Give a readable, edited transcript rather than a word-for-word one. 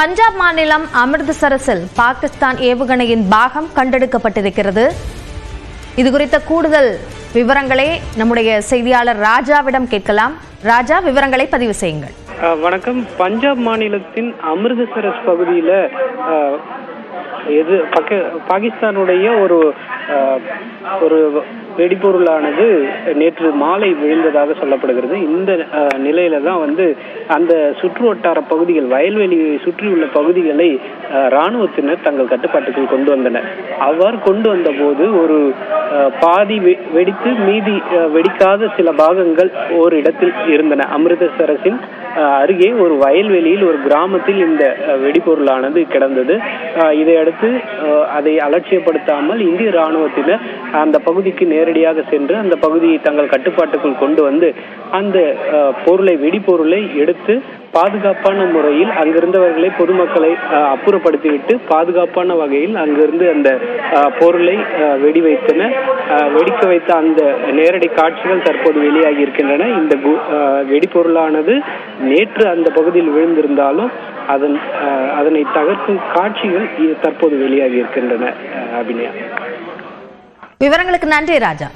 பஞ்சாப் மாநிலம் அமிர்தசரஸில் பாகிஸ்தான் ஏவுகணையின் பாகம் கண்டெடுக்கப்பட்டிருக்கிறது. இது குறித்த கூடுதல் விவரங்களை நம்முடைய செய்தியாளர் ராஜாவிடம் கேட்கலாம். ராஜா, விவரங்களை பதிவு செய்யுங்கள். வணக்கம். பஞ்சாப் மாநிலத்தின் அமிர்தசரஸ் பகுதியில் பாகிஸ்தானுடைய ஒரு வெடிபொருளானது நேற்று மாலை விழுந்ததாக சொல்லப்படுகிறது. இந்த நிலையில தான் அந்த சுற்று வட்டார பகுதிகள், வயல்வெளியை சுற்றியுள்ள பகுதிகளை இராணுவத்தினர் தங்கள் கட்டுப்பாட்டுக்குள் கொண்டு வந்தனர். அவ்வாறு கொண்டு வந்த போது ஒரு பாதி வெடித்து மீதி வெடிக்காத சில பாகங்கள் ஒரு இடத்தில் இருந்தன. அமிர்தசரஸின் அருகே ஒரு வயல்வெளியில் ஒரு கிராமத்தில் இந்த வெடிபொருளானது கிடந்தது. இதையடுத்து அதை அலட்சியப்படுத்தாமல் இந்திய இராணுவத்தினர் அந்த பகுதிக்கு நேரடியாக சென்று அந்த பகுதியை தங்கள் கட்டுப்பாட்டுக்குள் கொண்டு வந்து அந்த வெடிபொருளை எடுத்து பாதுகாப்பான முறையில் அங்கிருந்தவர்களை, பொதுமக்களை அப்புறப்படுத்திவிட்டு பாதுகாப்பான வகையில் அங்கிருந்து அந்த பொருளை வெடிக்க வைத்த அந்த நேரடி காட்சிகள் தற்போது வெளியாகி இருக்கின்றன. இந்த வெடிபொருளானது நேற்று அந்த பகுதியில் விழுந்திருந்தாலும் அதனை தகர்க்கும் காட்சிகள் தற்போது வெளியாகி இருக்கின்றன. அபிநயா, விவரங்களுக்கு நன்றி ராஜா.